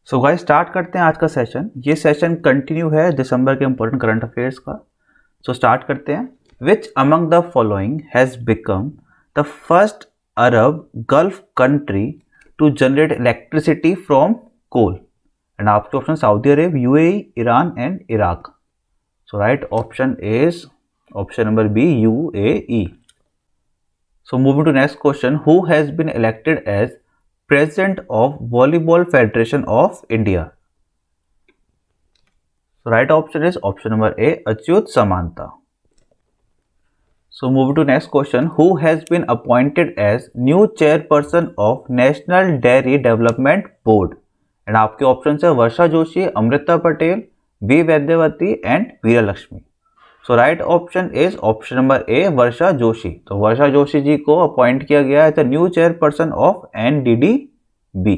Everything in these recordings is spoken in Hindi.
सो गाइस स्टार्ट करते हैं आज का सेशन। ये सेशन कंटिन्यू है दिसंबर के इंपॉर्टेंट करंट अफेयर्स का। सो स्टार्ट करते हैं। Which among the following has become the first Arab Gulf country to generate electricity from coal? And आपके option Saudi Arab, UAE, Iran and Iraq. So right option is option number B, UAE. So moving to next question, who has been elected as President of Volleyball Federation of India? So right option is option number A, Achyut Samanta. So moving to next question, who has been appointed as new chairperson of National Dairy Development Board? And आपके ऑप्शन है Varsha Joshi, Amrita Patel, V Vaidyavati and Veera Lakshmi. So right option is option number A, Varsha Joshi. तो वर्षा जोशी जी को अपॉइंट किया गया as the new chairperson of NDDB.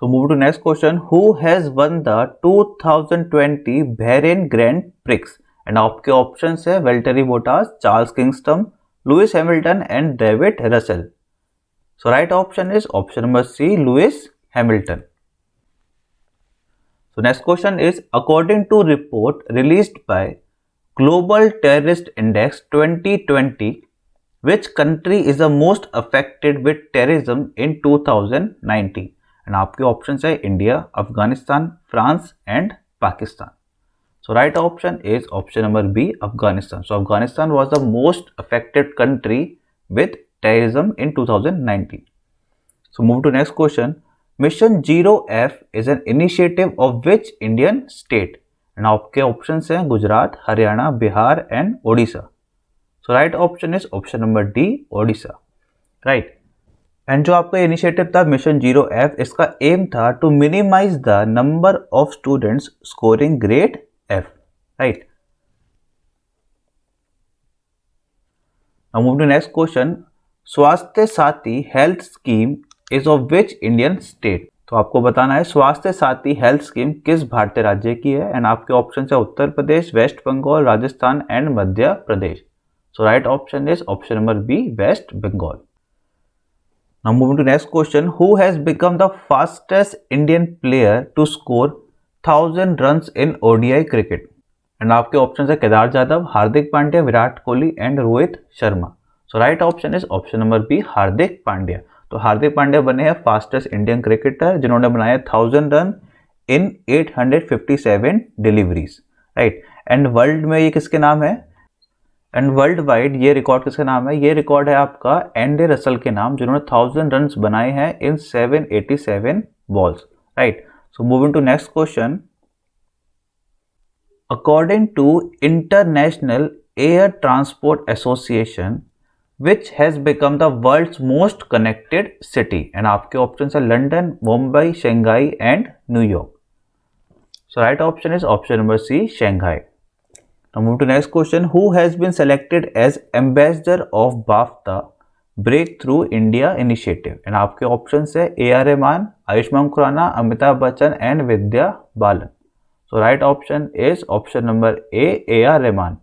So move to next question, who has won the 2020 Bahrain Grand Prix? And आपके ऑप्शन है Valtteri Bottas, Charles Kingston, Lewis Hamilton and David Russell. So right option is option number C, Lewis Hamilton. So next question is, according to report released by Global Terrorist Index 2020, which country is the most affected with terrorism in 2019? And आपके options है India, Afghanistan, France and Pakistan. So right option is option number B, Afghanistan. So Afghanistan was the most affected country with terrorism in 2019. So move to next question. Mission Zero F is an initiative of which Indian state? And आपके ऑप्शंस हैं Gujarat, Haryana, Bihar and Odisha. So right option is option number D, Odisha. Right. And जो आपका इनिशिएटिव था मिशन जीरो एफ, इसका एम था to minimize the number of students scoring grade F. Right. Now move to next question. Swasthya Sathi health scheme is of which Indian state? तो आपको बताना है स्वास्थ्य साथी हेल्थ स्कीम किस भारतीय राज्य की है. एंड आपके ऑप्शन है Uttar Pradesh, West Bengal, Rajasthan and Madhya Pradesh. So right option is option number B, West Bengal. Now moving to next question, who has become the fastest Indian player to score 1000 runs in ODI cricket? And आपके ऑप्शन है Kedar Jadhav, Hardik Pandya, Virat Kohli and Rohit Sharma. So right option is option number B, Hardik Pandya. तो हार्दिक पांड्या बने हैं फास्टेस्ट इंडियन क्रिकेटर जिन्होंने बनाया 1000 run in 857 deliveries. Right. And world में ये किसके नाम है? एंड वर्ल्ड वाइड ये रिकॉर्ड किसके नाम है? ये रिकॉर्ड है आपका एंडे रसल के नाम, जिन्होंने 1000 रन बनाए हैं in 787 balls. Right. So moving to next question. According to International Air Transport Association, which has become the world's most connected city? And आपके ऑप्शन है London, Mumbai, Shanghai and New York. So right option is option number C, Shanghai. Now move to next question. Who has been selected as ambassador of BAFTA breakthrough India initiative? And आपके ऑप्शन है A R Rahman, Ayushmann Khurrana, Amitabh Bachchan and Vidya Balan. So right option is option number A R Rahman.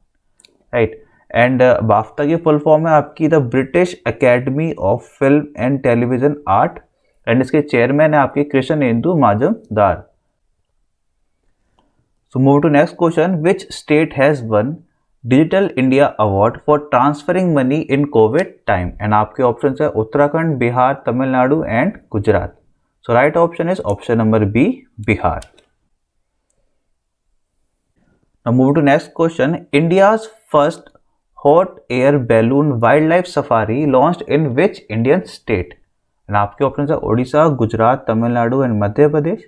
Right. And BAFTA की फुल फॉर्म है आपकी the British academy of film and television art and इसके चेयरमैन है आपके Krishnendu Majumdar. So move to next question. Which state has won digital India award for transferring money in Covid time? And आपके ऑप्शन है Uttarakhand, Bihar, Tamil Nadu and Gujarat. So right option is option number B, Bihar. Now move to next question. India's first hot air balloon wildlife safari launched in which Indian state? And आपके ऑप्शन है Odisha, Gujarat, Tamil Nadu and Madhya Pradesh.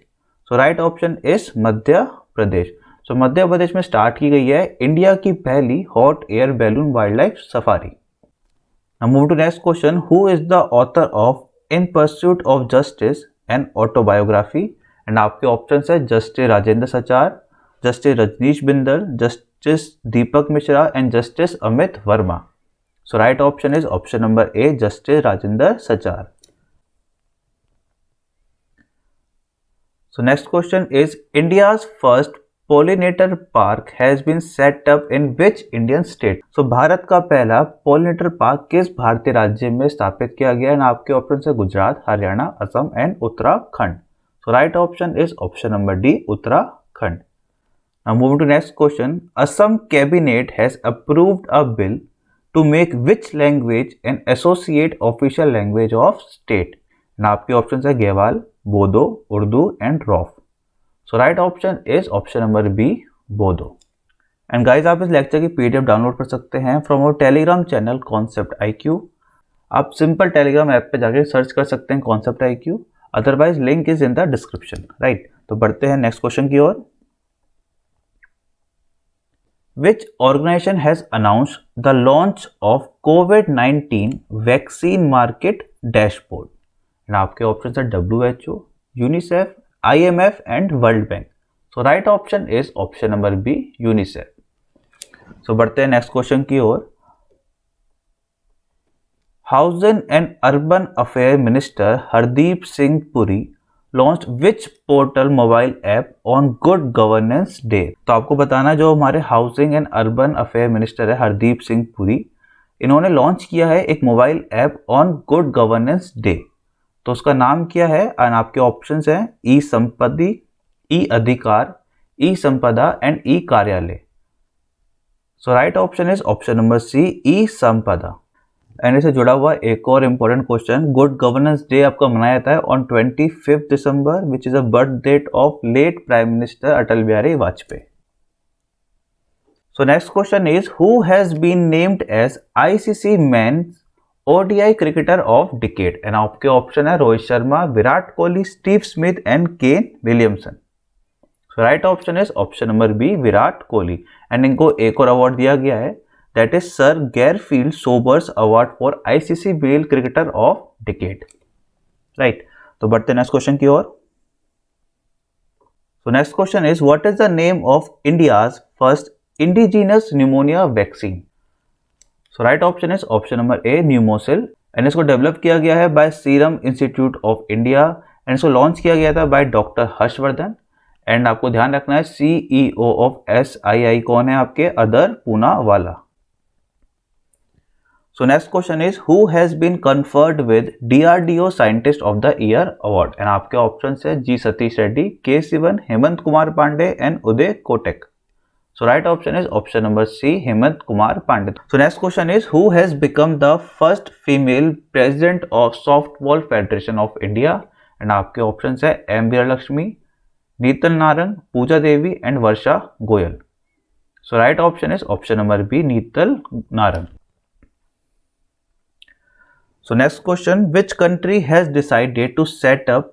So right option is Madhya Pradesh. So Madhya Pradesh में स्टार्ट की गई है इंडिया की पहली hot air balloon wildlife safari. Now move to next question. Who is the author of in pursuit of justice and autobiography? And आपके ऑप्शन है justice Rajendra Sachar, justice Rajnish Bindal, justice Deepak Mishra and justice Amit Verma. So right option is option number A, justice Rajendra Sachar. So next question is India's first pollinator park has been set up in which Indian state? So Bharat का पहला पोलिनेटर पार्क किस भारतीय राज्य में स्थापित किया गया है? आपके ऑप्शन है Gujarat, Haryana, Assam and Uttarakhand. So right option is option number D, Uttarakhand. Now moving to next question. Assam cabinet has approved a bill to make which language an associate official language of state? Now आपके ऑप्शन है गेवाल, बोडो, उर्दू एंड रॉफ. So right option is option number B, Bodo. And guys आप इस लेक्चर की पीडीएफ डाउनलोड कर सकते हैं from our Telegram channel concept IQ. आप सिंपल टेलीग्राम ऐप पे जाके सर्च कर सकते हैं concept IQ. Otherwise link is in the description. Right, तो बढ़ते हैं नेक्स्ट क्वेश्चन की ओर. Which organization has announced the launch of COVID-19 vaccine market dashboard? And आपके ऑप्शन है WHO, UNICEF, IMF and World Bank. So right option is option number B, UNICEF. So बढ़ते हैं नेक्स्ट क्वेश्चन की ओर. Housing and Urban Affairs Minister Hardeep Singh Puri launch which portal mobile app on good governance day? तो आपको बताना, जो हमारे housing and urban affair minister है हरदीप सिंह पुरी, इन्होंने लॉन्च किया है एक mobile app on good governance day. तो उसका नाम क्या है? एंड आपके ऑप्शंस हैं ई संपत्ति, ई अधिकार, ई Sampada and E Karyalaya. So right option is option number C, E Sampada. And इससे जुड़ा हुआ एक और important question. Good governance day आपका मनाया जाता है on 25 December which is a birth date of late prime minister Atal Bihari Vajpayee. So next question is who has been named as ICC men's ODI cricketer of decade? And आपके ऑप्शन है Rohit Sharma, Virat Kohli, Steve Smith and Kane Williamson. So right option is option number B, Virat Kohli. And इनको एक और अवार्ड दिया गया है, that is Sir Garfield Sobers Award for ICC Male Cricketer of Decade. Right. तो बढ़ते नेक्स्ट क्वेश्चन की ओर. So next question is what is the name of India's first indigenous pneumonia vaccine? So right option is option number A, Pneumocil. And इसको डेवलप किया गया है by Serum Institute of India and इसको लॉन्च किया गया था बाय डॉक्टर हर्षवर्धन. एंड आपको ध्यान रखना है CEO ऑफ SII कौन है? आपके other Poonawalla. So next question is who has been conferred with DRDO Scientist of the Year Award? And आपके ऑप्शन है G Satheesh Reddy, K Sivan, Hemant Kumar Pandey and Uday Kotak. So right option is option number C, Hemant Kumar Pandey. So next question is who has become the first female president of softball federation of India? And आपके ऑप्शन है M Veeralakshmi, Neetal Narang, Pooja Devi and Varsha Goyal. So right option is option number B, Neetal Narang. So next question, which country has decided to set up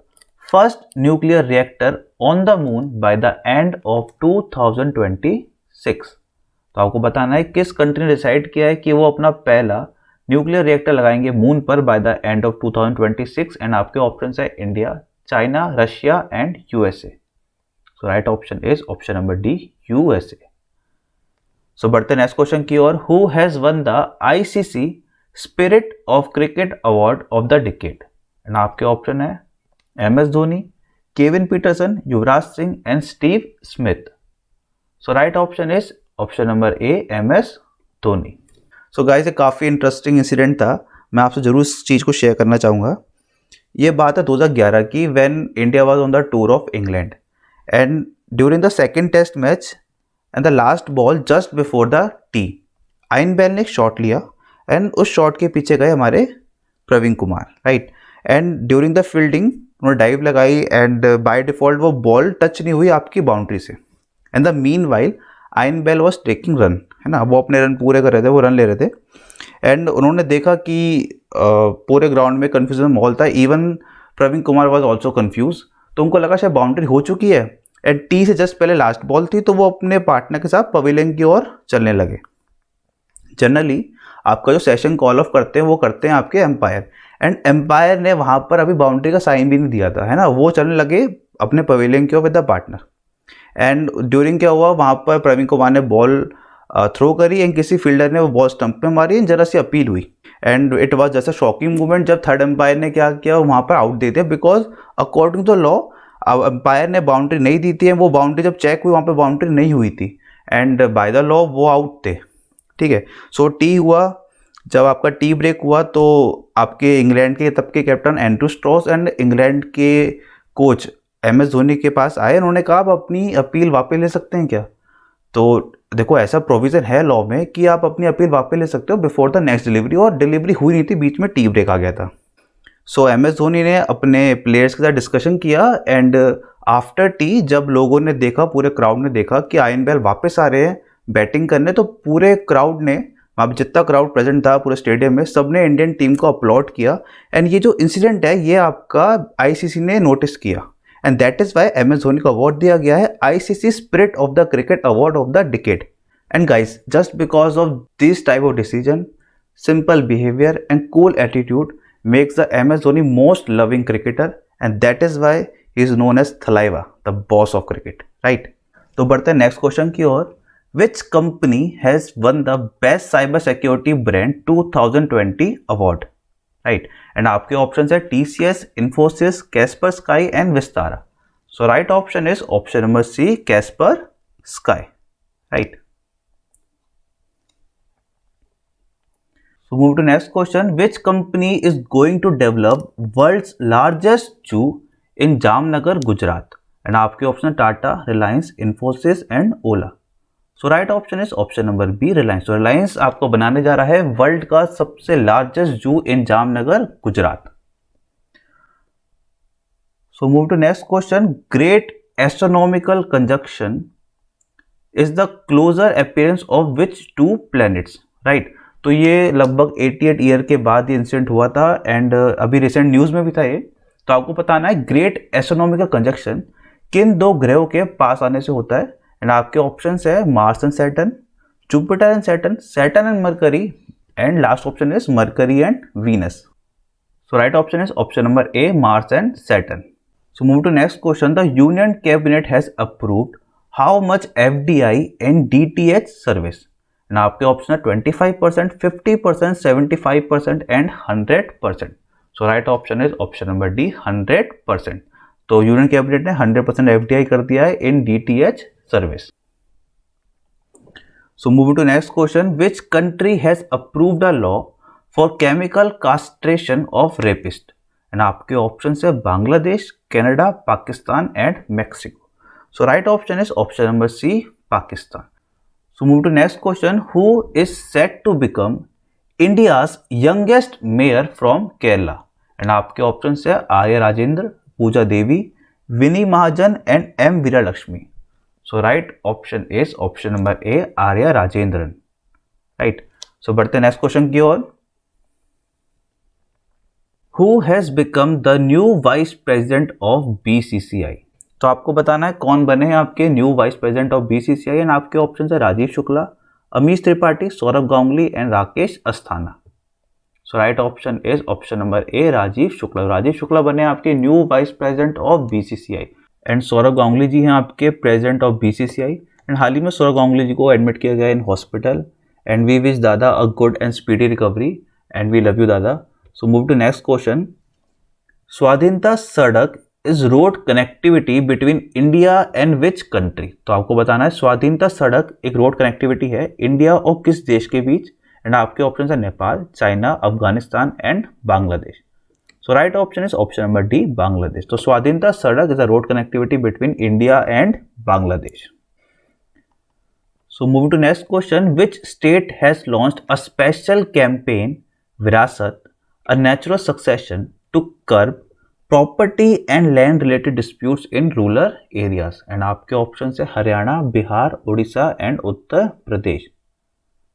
first nuclear reactor on the moon by the end of 2026? तो आपको बताना है किस कंट्री ने डिसाइड किया है कि वो अपना पहला न्यूक्लियर रिएक्टर लगाएंगे मून पर by the end of 2026. And आपके ऑप्शन है India, China, Russia and USA. So right option is option number D, USA. So बढ़ते नेक्स्ट क्वेश्चन की ओर. Who has won the ICC spirit of cricket award of the decade? And आपके ऑप्शन है MS Dhoni, Kevin Pietersen, Yuvraj Singh and Steve Smith. So right option is option number A, MS Dhoni. So guys, एक काफ़ी इंटरेस्टिंग इंसिडेंट था, मैं आपसे जरूर इस चीज़ को शेयर करना चाहूँगा. ये बात है 2011 की, when India was on the tour of England and during the second test match and the last ball just before the tea, Ian Bell ने एक शॉट लिया एंड उस शॉट के पीछे गए हमारे Praveen Kumar. Right. And during the fielding उन्होंने डाइव लगाई एंड बाय डिफॉल्ट वो बॉल टच नहीं हुई आपकी बाउंड्री से. And the meanwhile Ian Bell was taking run, है ना, वो अपने रन पूरे कर रहे थे, वो रन ले रहे थे. एंड उन्होंने देखा कि पूरे ग्राउंड में कन्फ्यूजन माहौल था. Even Praveen Kumar was also confuse. तो उनको लगा शायद बाउंड्री हो चुकी है एंड टी से जस्ट पहले लास्ट बॉल थी, तो वो अपने पार्टनर के साथ पवेलियन की ओर चलने लगे. जनरली आपका जो सेशन कॉल ऑफ करते हैं वो करते हैं आपके एम्पायर. एंड एम्पायर ने वहाँ पर अभी बाउंड्री का साइन भी नहीं दिया था, है ना, वो चलने लगे अपने पवेलियन की ओर with the partner. And during क्या हुआ, वहाँ पर प्रवीण कुमार ने बॉल थ्रो करी एंड किसी फील्डर ने वो बॉल स्टंप पे मारी एंड जरा सी अपील हुई. एंड इट वाज जैसा शॉकिंग मूवमेंट जब थर्ड एम्पायर ने क्या किया, वहाँ पर आउट दे दिया. बिकॉज अकॉर्डिंग टू लॉ अब अंपायर ने बाउंड्री नहीं दी थी, वो बाउंड्री जब चेक हुई वहाँ पे बाउंड्री नहीं हुई थी एंड बाय द लॉ वो आउट थे, ठीक है। सो टी हुआ, जब आपका टी ब्रेक हुआ तो आपके इंग्लैंड के तब के captain Andrew Strauss and England के कोच MS धोनी के पास आए, उन्होंने कहा आप अपनी अपील वापस ले सकते हैं क्या। तो देखो ऐसा प्रोविज़न है लॉ में कि आप अपनी अपील वापस ले सकते हो बिफोर द नेक्स्ट डिलीवरी, और डिलीवरी हुई नहीं थी, बीच में टी ब्रेक आ गया था। सो MS धोनी ने अपने प्लेयर्स के साथ डिस्कशन किया एंड आफ्टर टी जब लोगों ने देखा, पूरे क्राउड ने देखा कि आयन बेल वापस आ रहे हैं बैटिंग करने, तो पूरे क्राउड ने, वहाँ पर जितना क्राउड प्रेजेंट था पूरे स्टेडियम में, सबने इंडियन टीम को अपलॉड किया। एंड ये जो इंसिडेंट है ये आपका ICC ने नोटिस किया and that is why MS Dhoni को अवार्ड दिया गया है ICC spirit of the cricket award of the decade. And guys just because of this type of decision, simple behavior and cool attitude makes the MS Dhoni most loving cricketer, and that is why he is known as Thalaiva, the boss of cricket, right? तो बढ़ते हैं नेक्स्ट क्वेश्चन की ओर। Which company has won the best cyber security brand 2020 award, right? And आपके ऑप्शन है TCS, Infosys, Casper Sky and Vistara. So right option is option number C, Casper Sky, right? So move to next question. Which company is going to develop world's largest zoo in Jamnagar, Gujarat? And आपके option Tata, Reliance, Infosys and Ola. So right option is option number B, Reliance. तो रिलायंस आपको बनाने जा रहा है वर्ल्ड का सबसे largest zoo in Jamnagar, Gujarat. So move to next question. Great astronomical conjunction is the closer appearance of which two planets, right? तो ये लगभग 88 ईयर के बाद ये इंसिडेंट हुआ था एंड अभी रिसेंट न्यूज़ में भी था ये। तो आपको बताना है ग्रेट एस्ट्रोनॉमिकल कंजंक्शन किन दो ग्रहों के पास आने से होता है। एंड आपके ऑप्शंस है Mars and Saturn, Jupiter and Saturn, Saturn and Mercury, and last option is Mercury and Venus. So right option is option number A, Mars and Saturn. So move to next question. The union cabinet has approved how much FDI and DTH service. And आपके ऑप्शन है 25%, 50%, 75% and 100%। So right option is option number D, 100%। तो यूनियन कैबिनेट ने 100% FDI कर दिया है in DTH service. So moving to next question. Which country has approved a law for chemical castration of rapist. And आपके ऑप्शन है Bangladesh, Canada, Pakistan and Mexico. So right option is option number C, Pakistan. So move to next question. Who is set to become India's youngest mayor from Kerala? And आपके ऑप्शन है Arya Rajendra, Pooja Devi, Vini Mahajan and M Veera Lakshmi. So right option is option number A, Arya Rajendran, right. So बढ़ते हैं नेक्स्ट क्वेश्चन की ओर। Who has become the new vice president of BCCI? तो आपको बताना है कौन बने हैं आपके new vice president of BCCI। And आपके ऑप्शन है Rajiv Shukla, Amish Tripathi, Sourav Ganguly and Rakesh Asthana. So right option is option number A, Rajiv Shukla. Rajiv Shukla बने आपके new vice president of BCCI and Sourav Ganguly ji हैं आपके प्रेसिडेंट ऑफ BCCI। एंड हाल ही में सौरभ गांगुली जी को एडमिट किया गया in hospital and we wish Dada a good and speedy recovery and we love you Dada. So move to next question. Swadhinata Sadak is road connectivity between India and which country. तो आपको बताना है स्वाधीनता सड़क एक रोड कनेक्टिविटी है इंडिया और किस देश के बीच। एंड आपके ऑप्शन है Nepal, China, Afghanistan and Bangladesh. So right option is option number D, Bangladesh. तो Swadhinata Sadak is a road connectivity between India and Bangladesh. So moving to next question. Which state has launched a special campaign Virasat, a natural succession to curb property and land related disputes in rural areas. And आपके ऑप्शन है Haryana, Bihar, Orissa and Uttar Pradesh.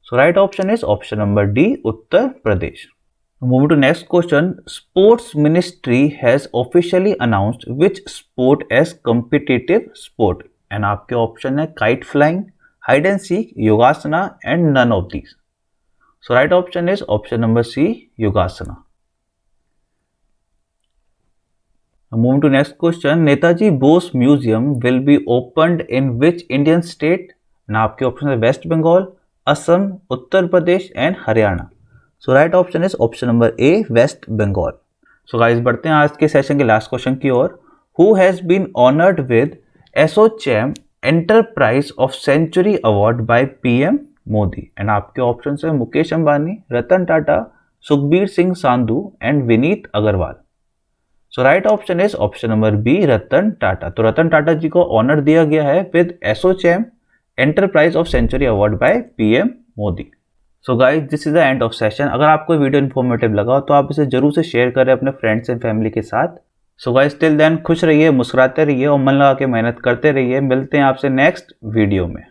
So right option is option number D, Uttar Pradesh. Moving to next question. Sports ministry has officially announced which sport as competitive sport. And आपके ऑप्शन है kite flying, hide and seek, yogasana and none of these. So right option is option number C, yogasana. Moving to next question. Netaji Bose museum will be opened in which Indian state. ना आपके ऑप्शन है West Bengal, Assam, Uttar Pradesh and Haryana. So right option is option number A, West Bengal. So guys बढ़ते हैं आज के सेशन के लास्ट क्वेश्चन की ओर। Who has been honoured with ASSOCHAM enterprise of century award by PM Modi. And आपके ऑप्शन है Mukesh Ambani, Ratan Tata, Sukhbir Singh Sandhu and Vineet Agarwal. So right option is option number B, Ratan Tata. तो रतन टाटा जी को ऑनर दिया गया है with ASSOCHAM enterprise of century award by PM Modi. So guys, this is the end of session. अगर आपको वीडियो इन्फॉर्मेटिव लगा तो आप इसे जरूर से शेयर करें अपने फ्रेंड्स एंड फैमिली के साथ। सो गाइज, टिल देन खुश रहिए, मुस्कुराते रहिए और मन लगा के मेहनत करते रहिए। मिलते हैं आपसे नेक्स्ट वीडियो में।